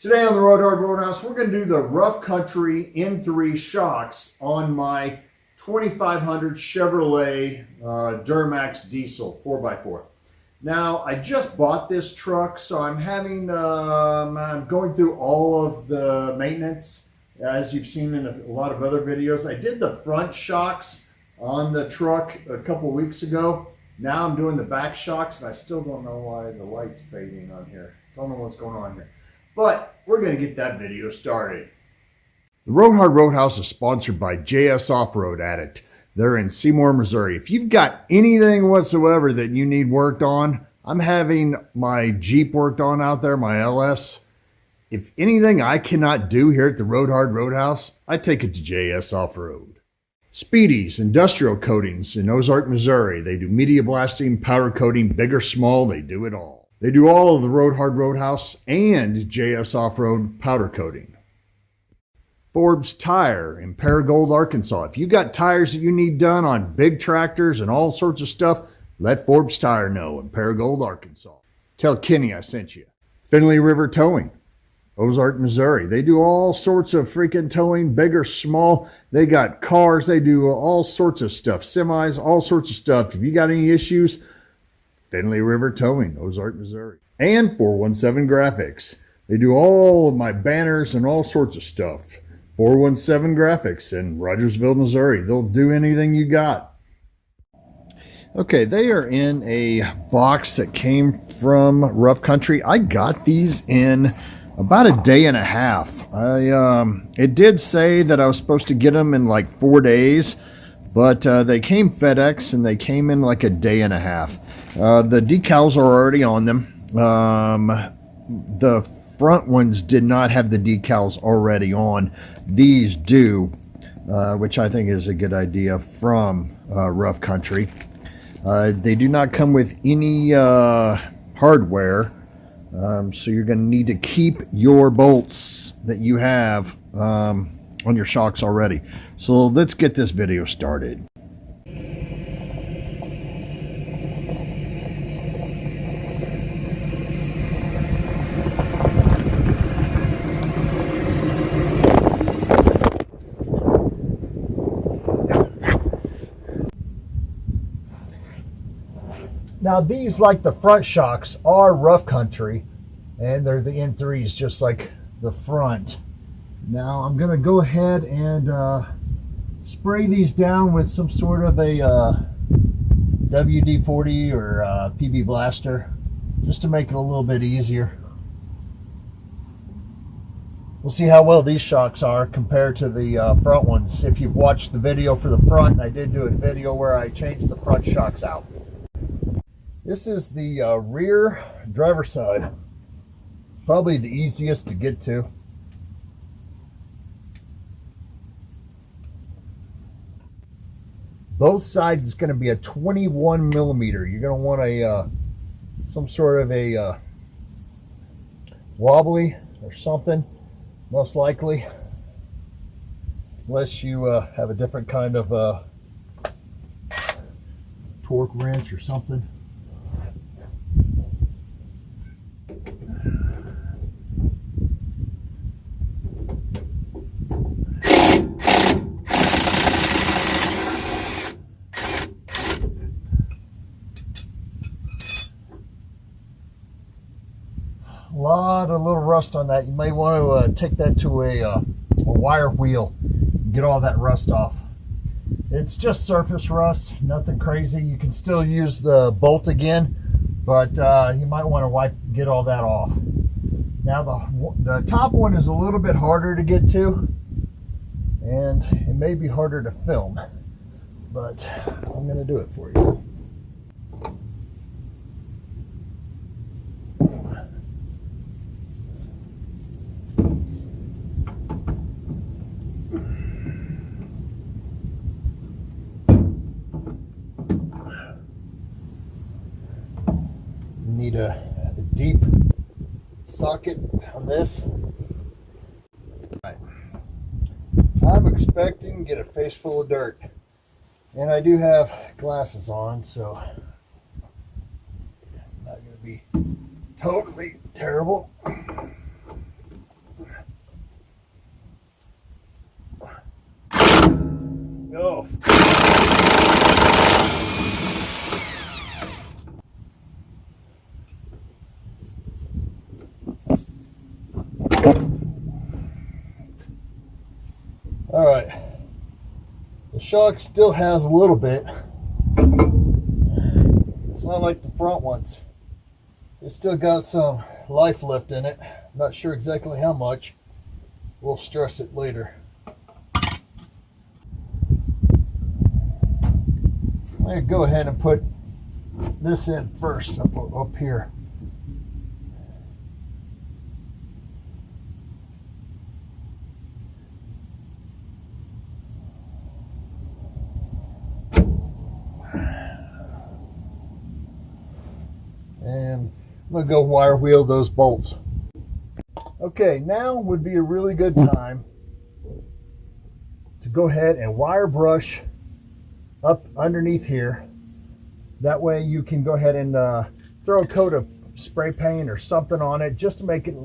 Today on the Road Hard Roadhouse, we're going to do the Rough Country N3 shocks on my 2500 Chevrolet Duramax diesel 4x4. Now, I just bought this truck, so I'm going through all of the maintenance, as you've seen in a lot of other videos. I did the front shocks on the truck a couple weeks ago. Now I'm doing the back shocks, and I still don't know why the light's fading on here. Don't know what's going on here. But we're going to get that video started. The Road Hard Roadhouse is sponsored by JS Off-Road Addict. They're in Seymour, Missouri. If you've got anything whatsoever that you need worked on, I'm having my Jeep worked on out there, my LS. If anything I cannot do here at the Road Hard Roadhouse, I take it to JS Off-Road. Speedy's Industrial Coatings in Ozark, Missouri. They do media blasting, powder coating, big or small, they do it all. They do all of the Road Hard Roadhouse and JS Off-Road powder coating. Forbes Tire in Paragould, Arkansas. If you got tires that you need done on big tractors and all sorts of stuff, let Forbes Tire know in Paragould, Arkansas. Tell Kenny I sent you. Finley River Towing, Ozark, Missouri. They do all sorts of freaking towing, big or small. They got cars. They do all sorts of stuff, semis, all sorts of stuff. If you got any issues, Finley River Towing, Ozark, Missouri. And 417 Graphics. They do all of my banners and all sorts of stuff. 417 Graphics in Rogersville, Missouri. They'll do anything you got. Okay, they are in a box that came from Rough Country. I got these in about a day and a half. It did say that I was supposed to get them in like 4 days, but they came FedEx and they came in like a day and a half. The decals are already on them. The front ones did not have the decals already on. These do, which I think is a good idea from Rough Country. They do not come with any hardware, so you're going to need to keep your bolts that you have on your shocks already. So let's get this video started. Now these, like the front shocks, are Rough Country, and they're the N3s just like the front. Now I'm going to go ahead and spray these down with some sort of a WD-40 or PB Blaster, just to make it a little bit easier. We'll see how well these shocks are compared to the front ones. If you've watched the video for the front, I did do a video where I changed the front shocks out. This is the rear driver's side. Probably the easiest to get to. Both sides is going to be a 21 millimeter. You're going to want a some sort of a wobbly or something, most likely, unless you have a different kind of torque wrench or something. A lot of little rust on that. You may want to take that to a wire wheel and get all that rust off. It's just surface rust, nothing crazy. You can still use the bolt again, but you might want to get all that off. Now the top one is a little bit harder to get to, and it may be harder to film, but I'm going to do it for you. Need a deep socket on this. Right. I'm expecting to get a face full of dirt, and I do have glasses on, so not going to be totally terrible. All right, the shock still has a little bit. It's not like the front ones. It's still got some life left in it. Not sure exactly how much. We'll stress it later. I'm going to go ahead and put this in first up here. And I'm going to go wire wheel those bolts. Okay, now would be a really good time to go ahead and wire brush up underneath here. That way you can go ahead and throw a coat of spray paint or something on it just to make it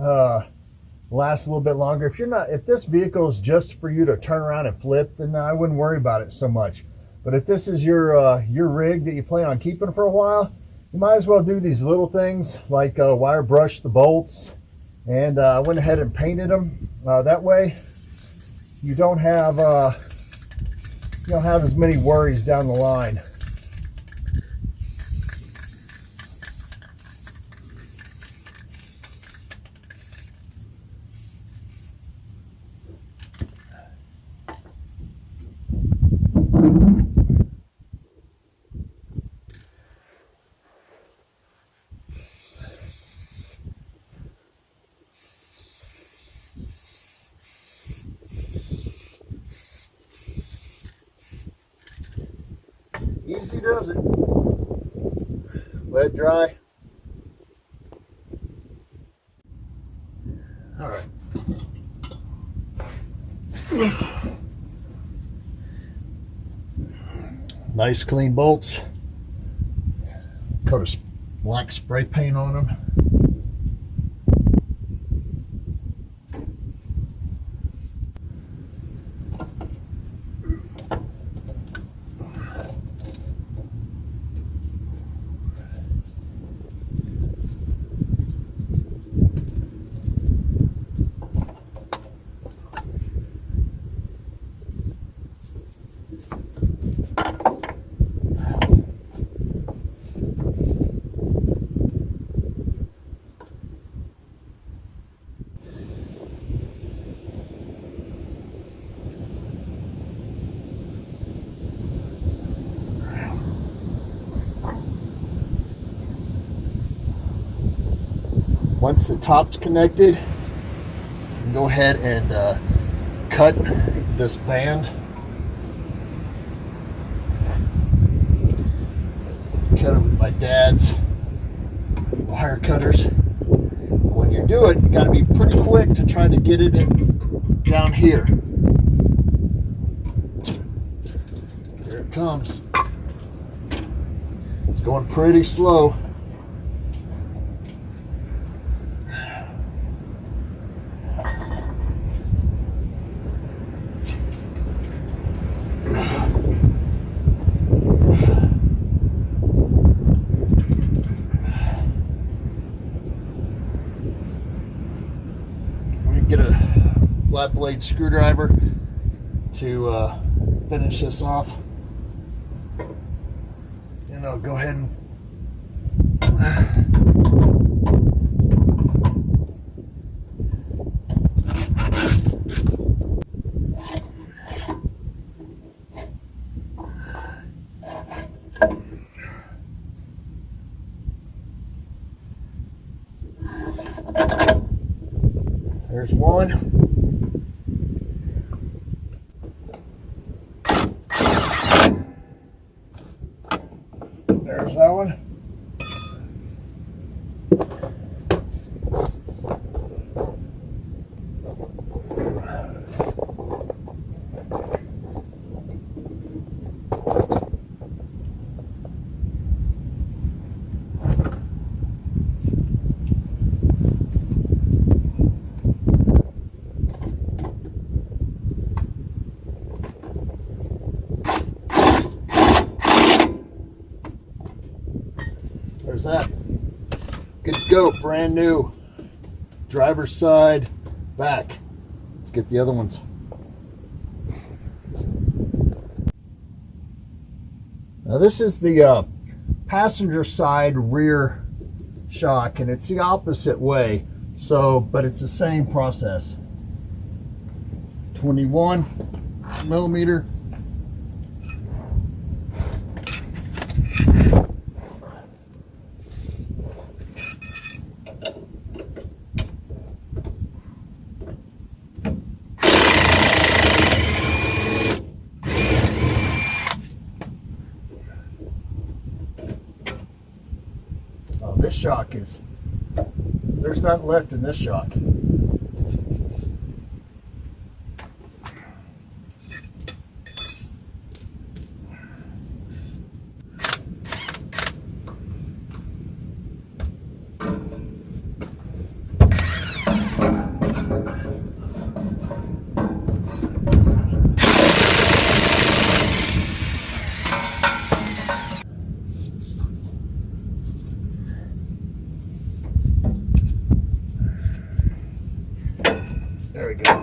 last a little bit longer. If this vehicle is just for you to turn around and flip, then I wouldn't worry about it so much. But if this is your rig that you plan on keeping for a while, you might as well do these little things like wire brush the bolts, and I went ahead and painted them. That way you don't have as many worries down the line. Easy does it. Let it dry. All right. Nice clean bolts. Coat of black spray paint on them. Once the top's connected, go ahead and cut this band. Cut it with my dad's wire cutters. When you do it, you got to be pretty quick to try to get it in down here. Here it comes. It's going pretty slow. Get a flat blade screwdriver to finish this off, and I'll go ahead and there's one. There's that one. There's that. Good to go, brand new. Driver's side, back. Let's get the other ones. Now this is the passenger side rear shock, and it's the opposite way, so but it's the same process. 21mm. This shock is, there's nothing left in this shock. There we go.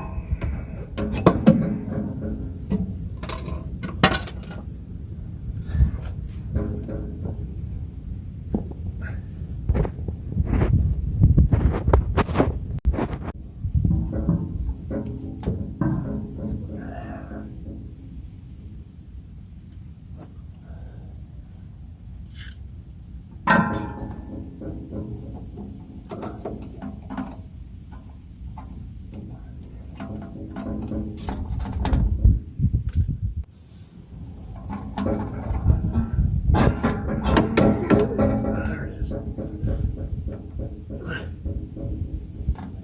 There it is.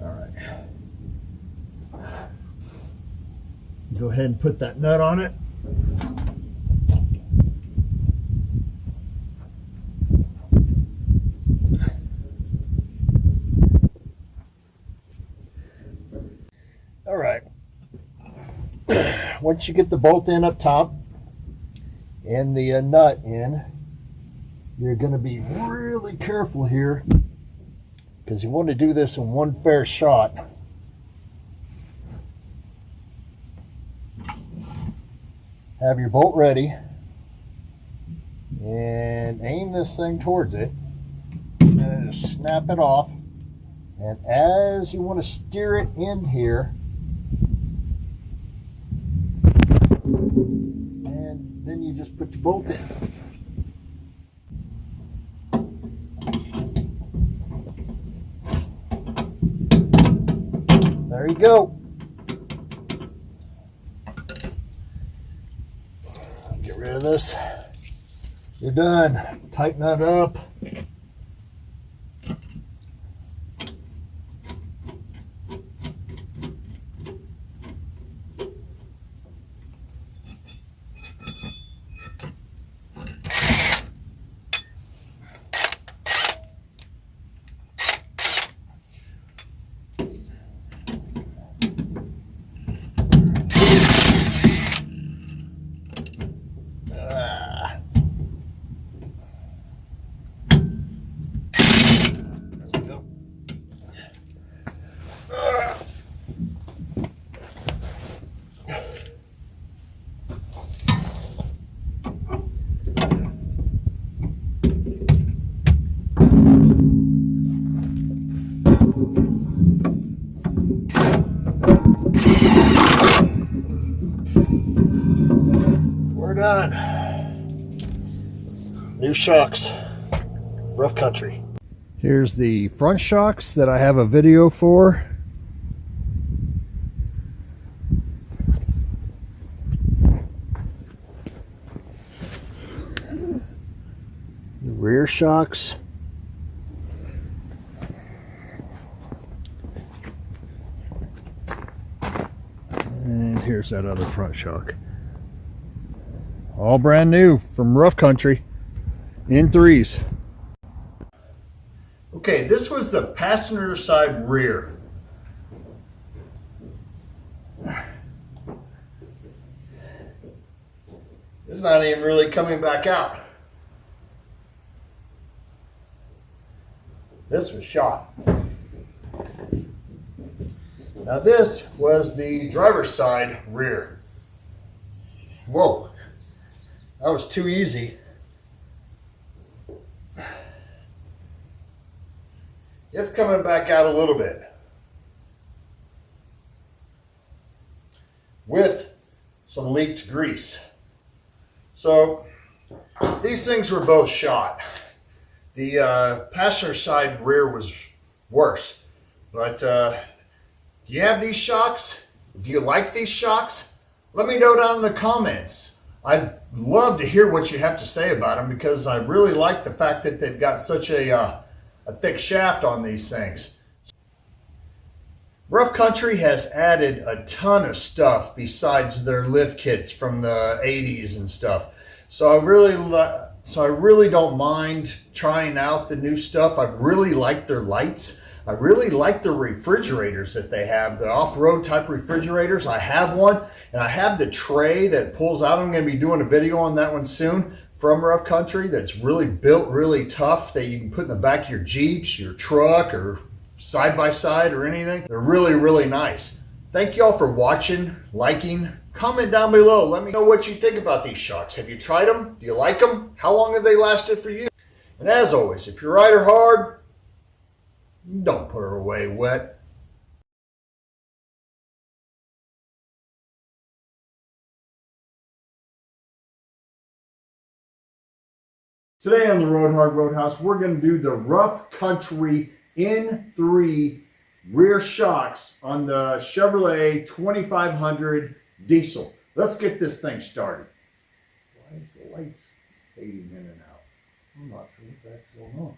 All right. Go ahead and put that nut on it. All right. Once you get the bolt in up top and the nut in, you're going to be really careful here because you want to do this in one fair shot. Have your bolt ready and aim this thing towards it and then just snap it off. And as you want to steer it in here, and then you just put your bolt in. There you go. Get rid of this. You're done. Tighten that up. We're done. New shocks, rough country. Here's the front shocks that I have a video for. The rear shocks. And here's that other front shock. All brand new from rough country in threes. Okay, this was the passenger side rear. It's not even really coming back out. This was shot. Now this was the driver's side rear. Whoa, that was too easy. It's coming back out a little bit with some leaked grease. So these things were both shot. The passenger side rear was worse, but do you have these shocks? Do you like these shocks? Let me know down in the comments. I'd love to hear what you have to say about them, because I really like the fact that they've got such a thick shaft on these things. Rough Country has added a ton of stuff besides their lift kits from the 80s and stuff. So I really don't mind trying out the new stuff. I really like their lights. I really like the refrigerators that they have, the off-road type refrigerators. I have one, and I have the tray that pulls out. I'm going to be doing a video on that one soon from Rough Country that's really built really tough, that you can put in the back of your Jeeps, your truck, or side-by-side or anything. They're really, really nice. Thank y'all for watching, liking. Comment down below. Let me know what you think about these shocks. Have you tried them? Do you like them? How long have they lasted for you? And as always, if you ride her hard, don't put her away wet. Today on the Road Hard Roadhouse, we're going to do the Rough Country N3 rear shocks on the Chevrolet 2500 diesel. Let's get this thing started. Why is the lights fading in and out? I'm not sure what the heck's going on.